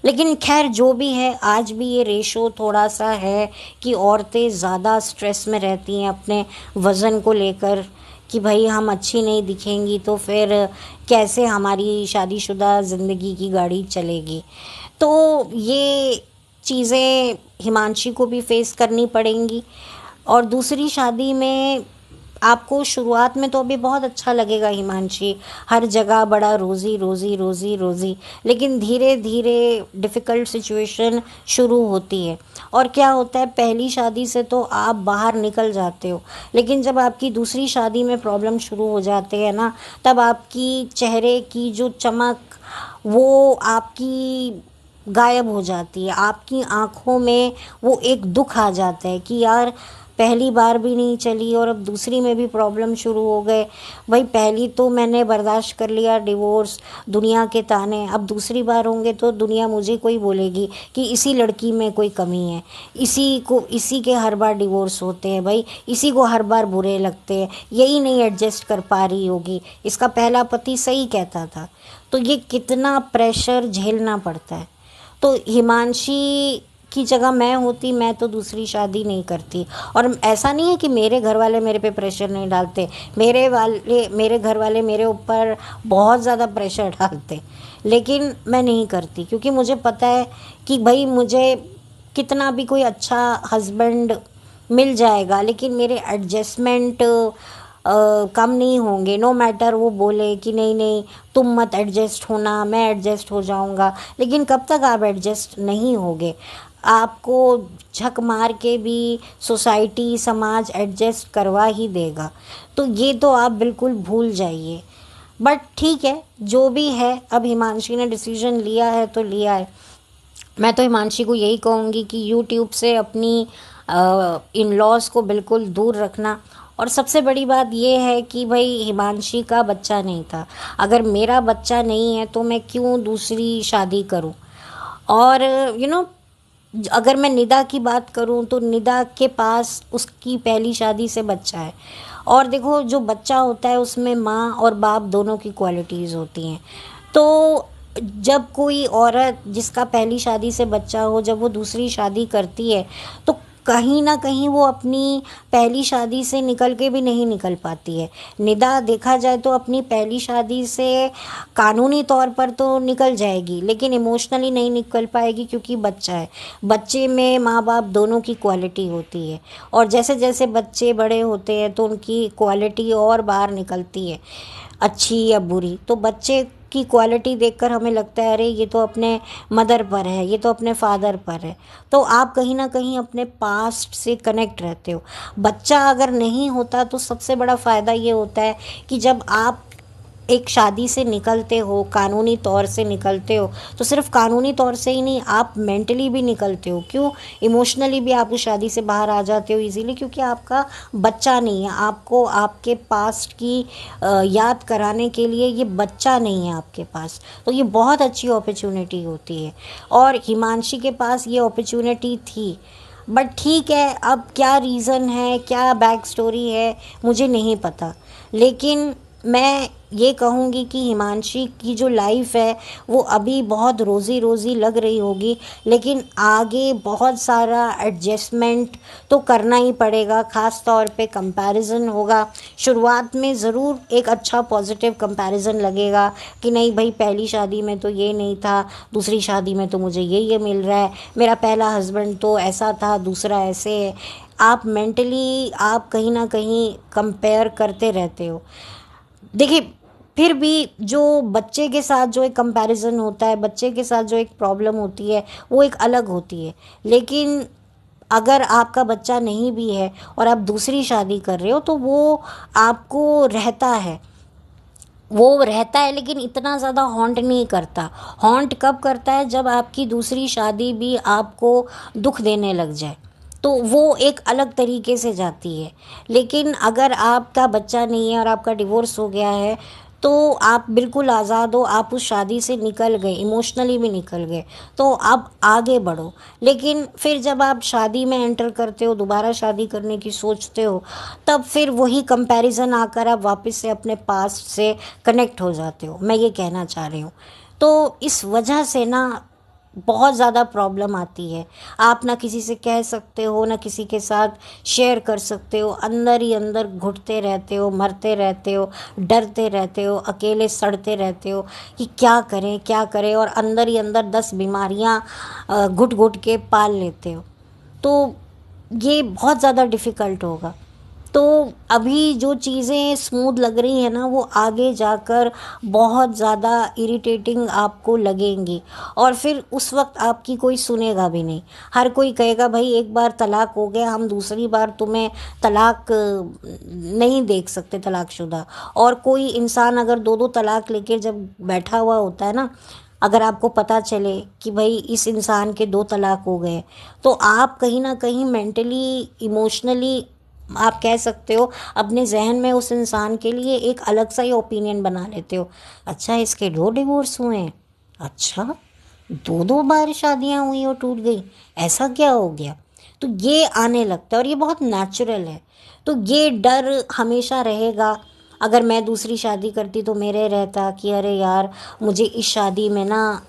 लेकिन खैर जो भी है, आज भी ये रेशो थोड़ा सा है कि औरतें ज़्यादा स्ट्रेस में रहती हैं अपने वज़न को लेकर कि भाई हम अच्छी नहीं दिखेंगी तो फिर कैसे हमारी शादीशुदा ज़िंदगी की गाड़ी चलेगी। तो ये चीज़ें हिमांशी को भी फेस करनी पड़ेंगी। और दूसरी शादी में आपको शुरुआत में तो अभी बहुत अच्छा लगेगा हिमांशी, हर जगह बड़ा रोज़ी रोज़ी रोज़ी रोज़ी, लेकिन धीरे धीरे डिफ़िकल्ट सिचुएशन शुरू होती है। और क्या होता है, पहली शादी से तो आप बाहर निकल जाते हो, लेकिन जब आपकी दूसरी शादी में प्रॉब्लम शुरू हो जाते हैं ना, तब आपकी चेहरे की जो चमक वो आपकी गायब हो जाती है। आपकी आँखों में वो एक दुख आ जाता है कि यार पहली बार भी नहीं चली और अब दूसरी में भी प्रॉब्लम शुरू हो गए। भाई पहली तो मैंने बर्दाश्त कर लिया डिवोर्स, दुनिया के ताने, अब दूसरी बार होंगे तो दुनिया मुझे कोई बोलेगी कि इसी लड़की में कोई कमी है, इसी के हर बार डिवोर्स होते हैं, भाई इसी को हर बार बुरे लगते हैं, यही नहीं एडजस्ट कर पा रही होगी, इसका पहला पति सही कहता था। तो ये कितना प्रेशर झेलना पड़ता है। तो हिमांशी की जगह मैं होती, मैं तो दूसरी शादी नहीं करती। और ऐसा नहीं है कि मेरे घर वाले मेरे पे प्रेशर नहीं डालते, मेरे घर वाले मेरे ऊपर बहुत ज़्यादा प्रेशर डालते, लेकिन मैं नहीं करती, क्योंकि मुझे पता है कि भाई मुझे कितना भी कोई अच्छा हस्बैंड मिल जाएगा, लेकिन मेरे एडजस्टमेंट कम नहीं होंगे। नो मैटर वो बोले कि नहीं नहीं तुम मत एडजस्ट होना, मैं एडजस्ट हो जाऊंगा, लेकिन कब तक आप एडजस्ट नहीं होगे। आपको झक मार के भी सोसाइटी, समाज एडजस्ट करवा ही देगा। तो ये तो आप बिल्कुल भूल जाइए। बट ठीक है, जो भी है, अब हिमांशी ने डिसीजन लिया है तो लिया है। मैं तो हिमांशी को यही कहूँगी कि यूट्यूब से अपनी इन लॉज को बिल्कुल दूर रखना। और सबसे बड़ी बात ये है कि भाई हिमांशी का बच्चा नहीं था, अगर मेरा बच्चा नहीं है तो मैं क्यों दूसरी शादी करूं। और अगर मैं निदा की बात करूं तो निदा के पास उसकी पहली शादी से बच्चा है, और देखो जो बच्चा होता है उसमें माँ और बाप दोनों की क्वालिटीज़ होती हैं। तो जब कोई औरत जिसका पहली शादी से बच्चा हो, जब वो दूसरी शादी करती है तो कहीं ना कहीं वो अपनी पहली शादी से निकल के भी नहीं निकल पाती है। निदा देखा जाए तो अपनी पहली शादी से कानूनी तौर पर तो निकल जाएगी, लेकिन इमोशनली नहीं निकल पाएगी, क्योंकि बच्चा है। बच्चे में माँ बाप दोनों की क्वालिटी होती है, और जैसे जैसे बच्चे बड़े होते हैं तो उनकी क्वालिटी और बाहर निकलती है, अच्छी या बुरी। तो बच्चे की क्वालिटी देखकर हमें लगता है अरे ये तो अपने मदर पर है, ये तो अपने फादर पर है। तो आप कहीं ना कहीं अपने पास्ट से कनेक्ट रहते हो। बच्चा अगर नहीं होता तो सबसे बड़ा फ़ायदा ये होता है कि जब आप एक शादी से निकलते हो, कानूनी तौर से निकलते हो, तो सिर्फ कानूनी तौर से ही नहीं, आप मेंटली भी निकलते हो। क्यों? इमोशनली भी आप उस शादी से बाहर आ जाते हो इजीली, क्योंकि आपका बच्चा नहीं है। आपको आपके पास्ट की याद कराने के लिए ये बच्चा नहीं है आपके पास। तो ये बहुत अच्छी अपॉर्चुनिटी होती है, और हिमांशी के पास ये अपॉर्चुनिटी थी। बट ठीक है, अब क्या रीज़न है, क्या बैक स्टोरी है, मुझे नहीं पता। लेकिन मैं ये कहूँगी कि हिमांशी की जो लाइफ है वो अभी बहुत रोज़ी रोज़ी लग रही होगी, लेकिन आगे बहुत सारा एडजस्टमेंट तो करना ही पड़ेगा। ख़ास तौर पे कंपैरिजन होगा। शुरुआत में ज़रूर एक अच्छा पॉजिटिव कंपैरिजन लगेगा कि नहीं भाई, पहली शादी में तो ये नहीं था, दूसरी शादी में तो मुझे ये मिल रहा है, मेरा पहला हस्बैंड तो ऐसा था, दूसरा ऐसे है। आप मेंटली आप कहीं ना कहीं कंपेयर करते रहते हो। देखिए, फिर भी जो बच्चे के साथ जो एक कंपैरिजन होता है, बच्चे के साथ जो एक प्रॉब्लम होती है, वो एक अलग होती है। लेकिन अगर आपका बच्चा नहीं भी है और आप दूसरी शादी कर रहे हो तो वो आपको रहता है, लेकिन इतना ज़्यादा हॉन्ट नहीं करता। हॉन्ट कब करता है? जब आपकी दूसरी शादी भी आपको दुख देने लग जाए, तो वो एक अलग तरीके से जाती है। लेकिन अगर आपका बच्चा नहीं है और आपका डिवोर्स हो गया है तो आप बिल्कुल आज़ाद हो, आप उस शादी से निकल गए, इमोशनली भी निकल गए, तो अब आगे बढ़ो। लेकिन फिर जब आप शादी में एंटर करते हो, दोबारा शादी करने की सोचते हो, तब फिर वही कंपैरिजन आकर आप वापस से अपने पास्ट से कनेक्ट हो जाते हो। मैं ये कहना चाह रही हूँ। तो इस वजह से ना बहुत ज़्यादा प्रॉब्लम आती है। आप ना किसी से कह सकते हो, ना किसी के साथ शेयर कर सकते हो, अंदर ही अंदर घुटते रहते हो, मरते रहते हो, डरते रहते हो, अकेले सड़ते रहते हो कि क्या करें क्या करें, और अंदर ही अंदर 10 बीमारियां घुट घुट के पाल लेते हो। तो ये बहुत ज़्यादा डिफ़िकल्ट होगा। तो अभी जो चीज़ें स्मूथ लग रही हैं ना, वो आगे जाकर बहुत ज़्यादा इरिटेटिंग आपको लगेंगी, और फिर उस वक्त आपकी कोई सुनेगा भी नहीं। हर कोई कहेगा भाई एक बार तलाक हो गया, हम दूसरी बार तुम्हें तलाक नहीं देख सकते, तलाकशुदा। और कोई इंसान अगर दो दो तलाक लेके जब बैठा हुआ होता है ना, अगर आपको पता चले कि भाई इस इंसान के 2 तलाक हो गए, तो आप कहीं ना कहीं मेंटली, इमोशनली, आप कह सकते हो अपने जहन में उस इंसान के लिए एक अलग सा ही ओपिनियन बना लेते हो। अच्छा, इसके 2 डिवोर्स हुए हैं, अच्छा 2 बार शादियां हुई और टूट गई, ऐसा क्या हो गया? तो ये आने लगता है, और ये बहुत नेचुरल है। तो ये डर हमेशा रहेगा। अगर मैं दूसरी शादी करती तो मेरे रहता कि अरे यार, मुझे इस शादी में ना,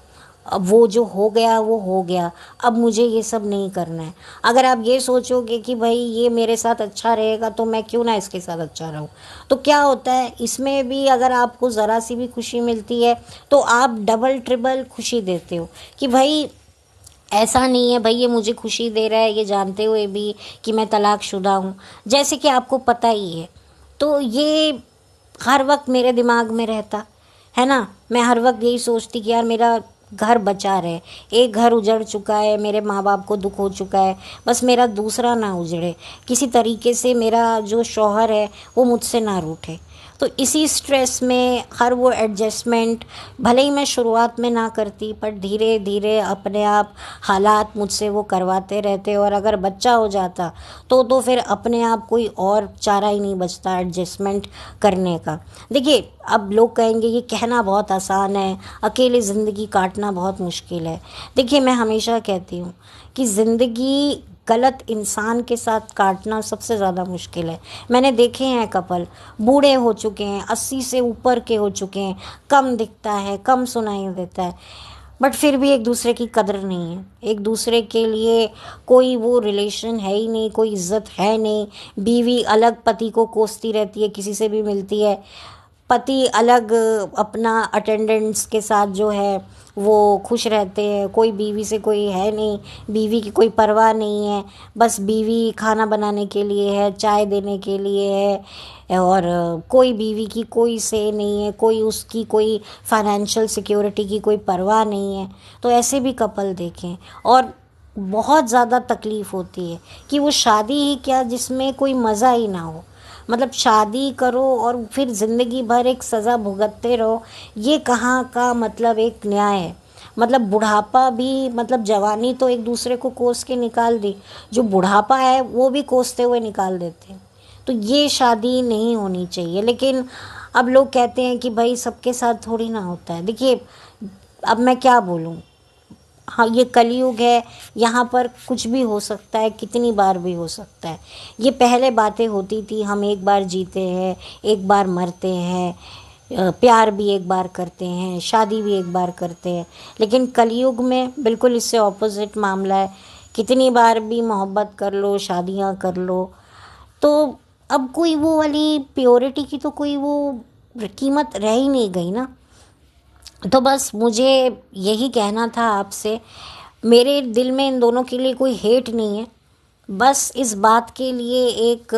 अब वो जो हो गया वो हो गया, अब मुझे ये सब नहीं करना है। अगर आप ये सोचोगे कि भाई ये मेरे साथ अच्छा रहेगा तो मैं क्यों ना इसके साथ अच्छा रहूं, तो क्या होता है इसमें भी, अगर आपको ज़रा सी भी खुशी मिलती है तो आप डबल ट्रिपल खुशी देते हो कि भाई ऐसा नहीं है भाई ये मुझे खुशी दे रहा है, ये जानते हुए भी कि मैं तलाकशुदा हूँ, जैसे कि आपको पता ही है। तो ये हर वक्त मेरे दिमाग में रहता है ना। मैं हर वक्त यही सोचती कि यार मेरा घर बचा रहे। एक घर उजड़ चुका है, मेरे माँ बाप को दुख हो चुका है, बस मेरा दूसरा ना उजड़े, किसी तरीके से मेरा जो शौहर है वो मुझसे ना रूठे। तो इसी स्ट्रेस में हर वो एडजस्टमेंट, भले ही मैं शुरुआत में ना करती, पर धीरे धीरे अपने आप हालात मुझसे वो करवाते रहते। और अगर बच्चा हो जाता तो फिर अपने आप कोई और चारा ही नहीं बचता एडजस्टमेंट करने का। देखिए, अब लोग कहेंगे ये कहना बहुत आसान है, अकेले ज़िंदगी काटना बहुत मुश्किल है। देखिए, मैं हमेशा कहती हूँ कि ज़िंदगी गलत इंसान के साथ काटना सबसे ज़्यादा मुश्किल है। मैंने देखे हैं कपल, बूढ़े हो चुके हैं, 80 से ऊपर के हो चुके हैं, कम दिखता है, कम सुनाई देता है, बट फिर भी एक दूसरे की कदर नहीं है। एक दूसरे के लिए कोई वो रिलेशन है ही नहीं, कोई इज्जत है नहीं। बीवी अलग पति को कोसती रहती है, किसी से भी मिलती है, पति अलग अपना अटेंडेंट्स के साथ जो है वो खुश रहते हैं। कोई बीवी से कोई है नहीं, बीवी की कोई परवाह नहीं है, बस बीवी खाना बनाने के लिए है, चाय देने के लिए है, और कोई बीवी की कोई से नहीं है, कोई उसकी कोई फाइनेंशियल सिक्योरिटी की कोई परवाह नहीं है। तो ऐसे भी कपल देखें, और बहुत ज़्यादा तकलीफ़ होती है कि वो शादी ही क्या जिसमें कोई मज़ा ही ना हो। मतलब शादी करो और फिर ज़िंदगी भर एक सज़ा भुगतते रहो, ये कहाँ का मतलब एक न्याय है। मतलब बुढ़ापा भी, मतलब जवानी तो एक दूसरे को कोस के निकाल दी, जो बुढ़ापा है वो भी कोसते हुए निकाल देते हैं। तो ये शादी नहीं होनी चाहिए। लेकिन अब लोग कहते हैं कि भाई सबके साथ थोड़ी ना होता है। देखिए, अब मैं क्या बोलूँ, हाँ ये कलयुग है, यहाँ पर कुछ भी हो सकता है, कितनी बार भी हो सकता है। ये पहले बातें होती थी, हम एक बार जीते हैं, एक बार मरते हैं, प्यार भी एक बार करते हैं, शादी भी एक बार करते हैं। लेकिन कलयुग में बिल्कुल इससे ऑपोजिट मामला है, कितनी बार भी मोहब्बत कर लो, शादियाँ कर लो। तो अब कोई वो वाली प्योरिटी की तो कोई वो कीमत रह ही नहीं गई ना। तो बस मुझे यही कहना था आपसे। मेरे दिल में इन दोनों के लिए कोई हेट नहीं है, बस इस बात के लिए एक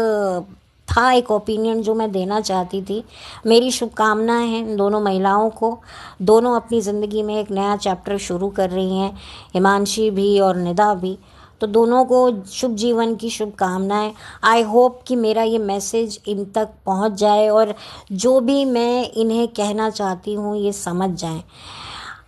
था एक ओपिनियन जो मैं देना चाहती थी। मेरी शुभकामनाएं हैं इन दोनों महिलाओं को। दोनों अपनी ज़िंदगी में एक नया चैप्टर शुरू कर रही हैं, हिमांशी भी और निदा भी। तो दोनों को शुभ जीवन की शुभकामनाएं। आई होप कि मेरा ये मैसेज इन तक पहुंच जाए और जो भी मैं इन्हें कहना चाहती हूँ ये समझ जाएं।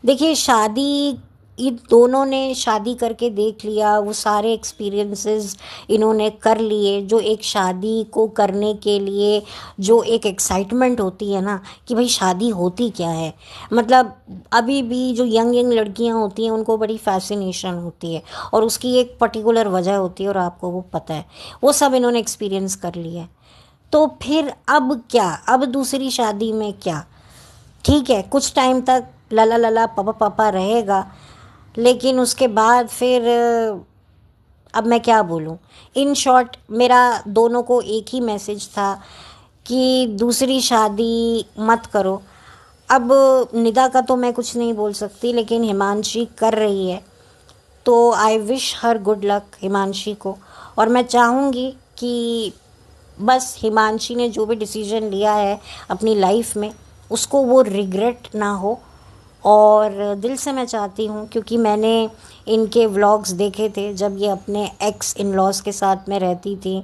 देखिए, शादी, इन दोनों ने शादी करके देख लिया, वो सारे एक्सपीरियंसेस इन्होंने कर लिए। जो एक शादी को करने के लिए जो एक एक्साइटमेंट होती है ना कि भाई शादी होती क्या है, मतलब अभी भी जो यंग यंग लड़कियां होती हैं उनको बड़ी फैसिनेशन होती है और उसकी एक पर्टिकुलर वजह होती है और आपको वो पता है। वो सब इन्होंने एक्सपीरियंस कर लिया है। तो फिर अब क्या, अब दूसरी शादी में क्या? ठीक है, कुछ टाइम तक लला लला पापा पापा रहेगा, लेकिन उसके बाद फिर अब मैं क्या बोलूँ। इन शॉर्ट मेरा दोनों को एक ही मैसेज था कि दूसरी शादी मत करो। अब निदा का तो मैं कुछ नहीं बोल सकती, लेकिन हिमांशी कर रही है तो I wish her good luck Himanshi को। और मैं चाहूँगी कि बस हिमांशी ने जो भी डिसीजन लिया है अपनी लाइफ में उसको वो रिग्रेट ना हो। और दिल से मैं चाहती हूँ, क्योंकि मैंने इनके व्लॉग्स देखे थे जब ये अपने एक्स इन लॉज के साथ में रहती थी,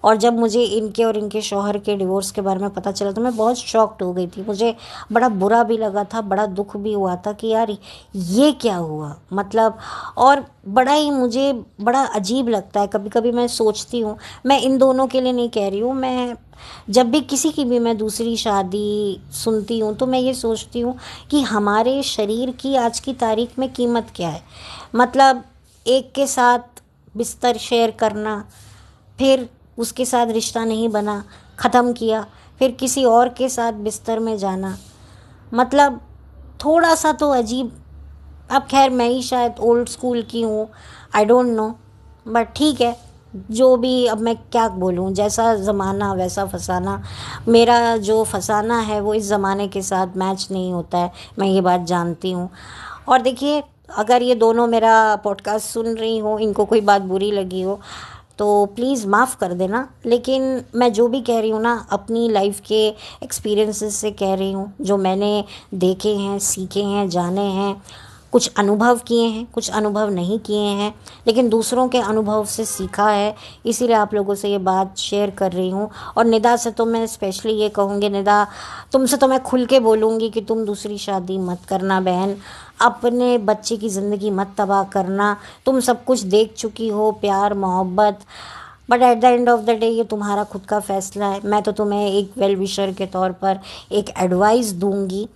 और जब मुझे इनके और इनके शौहर के डिवोर्स के बारे में पता चला तो मैं बहुत शॉक्ड हो गई थी। मुझे बड़ा बुरा भी लगा था, बड़ा दुख भी हुआ था कि यार ये क्या हुआ, मतलब। और बड़ा ही मुझे बड़ा अजीब लगता है, कभी कभी मैं सोचती हूँ, मैं इन दोनों के लिए नहीं कह रही हूँ, मैं जब भी किसी की भी मैं दूसरी शादी सुनती हूँ तो मैं ये सोचती हूँ कि हमारे शरीर की आज की तारीख में कीमत क्या है। मतलब एक के साथ बिस्तर शेयर करना, फिर उसके साथ रिश्ता नहीं बना, ख़त्म किया, फिर किसी और के साथ बिस्तर में जाना, मतलब थोड़ा सा तो अजीब। अब खैर मैं ही शायद ओल्ड स्कूल की हूँ, आई डोंट नो, बट ठीक है, जो भी। अब मैं क्या बोलूँ, जैसा ज़माना वैसा फसाना। मेरा जो फसाना है वो इस ज़माने के साथ मैच नहीं होता है, मैं ये बात जानती हूँ। और देखिए, अगर ये दोनों मेरा पॉडकास्ट सुन रही हो, इनको कोई बात बुरी लगी हो तो प्लीज़ माफ़ कर देना। लेकिन मैं जो भी कह रही हूँ ना, अपनी लाइफ के एक्सपीरियंसेस से कह रही हूँ, जो मैंने देखे हैं, सीखे हैं, जाने हैं, कुछ अनुभव किए हैं, कुछ अनुभव नहीं किए हैं, लेकिन दूसरों के अनुभव से सीखा है, इसीलिए आप लोगों से ये बात शेयर कर रही हूँ। और निदा से तो मैं स्पेशली ये कहूँगी, निदा तुमसे तो मैं खुल के बोलूँगी कि तुम दूसरी शादी मत करना बहन, अपने बच्चे की ज़िंदगी मत तबाह करना। तुम सब कुछ देख चुकी हो, प्यार मोहब्बत, but at the end of the day ये तुम्हारा खुद का फ़ैसला है। मैं तो तुम्हें एक वेल विशर के तौर पर एक एडवाइस दूंगी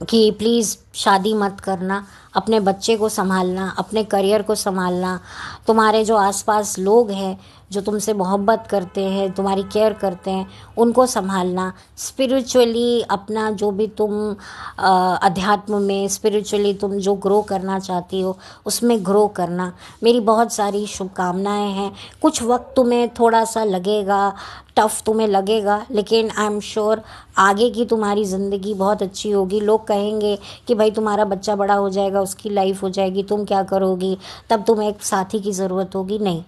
कि प्लीज़ शादी मत करना, अपने बच्चे को संभालना, अपने करियर को संभालना, तुम्हारे जो आसपास लोग हैं जो तुमसे मोहब्बत करते हैं, तुम्हारी केयर करते हैं, उनको संभालना, स्पिरिचुअली अपना जो भी तुम अध्यात्म में स्पिरिचुअली तुम जो ग्रो करना चाहती हो उसमें ग्रो करना। मेरी बहुत सारी शुभकामनाएं हैं। कुछ वक्त तुम्हें थोड़ा सा लगेगा, टफ तुम्हें लगेगा, लेकिन आई एम श्योर आगे की तुम्हारी ज़िंदगी बहुत अच्छी होगी। लोग कहेंगे कि भाई तुम्हारा बच्चा बड़ा हो जाएगा, उसकी लाइफ हो जाएगी, तुम क्या करोगी, तब तुम्हें एक साथी की ज़रूरत होगी। नहीं,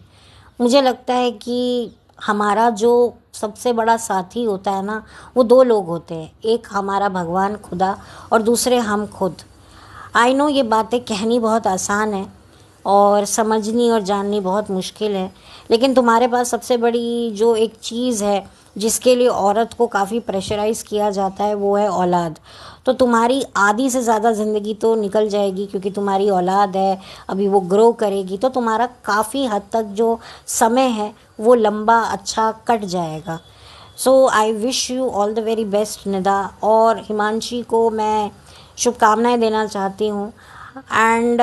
मुझे लगता है कि हमारा जो सबसे बड़ा साथी होता है ना, वो दो लोग होते हैं, एक हमारा भगवान खुदा और दूसरे हम खुद। आई नो ये बातें कहनी बहुत आसान है और समझनी और जाननी बहुत मुश्किल है, लेकिन तुम्हारे पास सबसे बड़ी जो एक चीज़ है जिसके लिए औरत को काफ़ी प्रेशराइज़ किया जाता है वो है औलाद। तो तुम्हारी आधी से ज़्यादा ज़िंदगी तो निकल जाएगी क्योंकि तुम्हारी औलाद है, अभी वो ग्रो करेगी, तो तुम्हारा काफ़ी हद तक जो समय है वो लंबा अच्छा कट जाएगा। So I wish you all the very best Nida, और हिमांशी को मैं शुभकामनाएं देना चाहती हूँ। एंड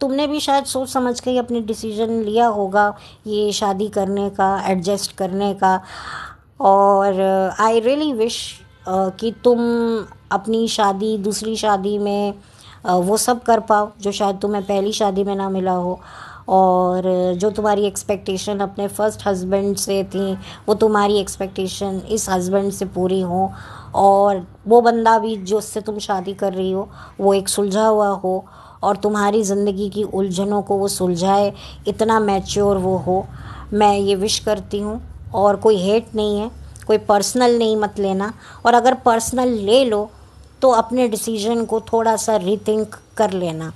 तुमने भी शायद सोच समझ के ही अपनी डिसीजन लिया होगा ये शादी करने का, एडजस्ट करने का। और आई रियली विश कि तुम अपनी शादी, दूसरी शादी में वो सब कर पाओ जो शायद तुम्हें पहली शादी में ना मिला हो, और जो तुम्हारी एक्सपेक्टेशन अपने फर्स्ट हस्बैंड से थी वो तुम्हारी एक्सपेक्टेशन इस हस्बैंड से पूरी हो, और वो बंदा भी जो उससे तुम शादी कर रही हो वो एक सुलझा हुआ हो और तुम्हारी ज़िंदगी की उलझनों को वो सुलझाए, इतना मैच्योर वो हो। मैं ये विश करती हूँ। और कोई हेट नहीं है, कोई पर्सनल नहीं मत लेना, और अगर पर्सनल ले लो तो अपने डिसीजन को थोड़ा सा रीथिंक कर लेना।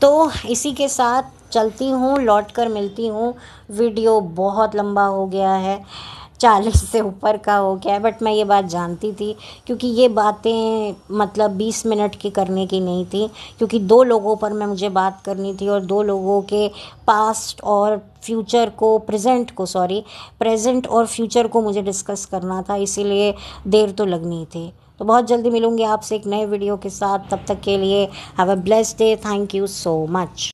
तो इसी के साथ चलती हूँ, लौट कर मिलती हूँ। वीडियो बहुत लंबा हो गया है, 40 से ऊपर का हो गया है, बट मैं ये बात जानती थी क्योंकि ये बातें मतलब 20 मिनट की करने की नहीं थी, क्योंकि दो लोगों पर मैं मुझे बात करनी थी और दो लोगों के पास्ट और फ्यूचर को, प्रेजेंट और फ्यूचर को मुझे डिस्कस करना था, इसीलिए देर तो लगनी थी। तो बहुत जल्दी मिलूँगी आपसे एक नए वीडियो के साथ। तब तक के लिए have a blessed day. Thank you so much.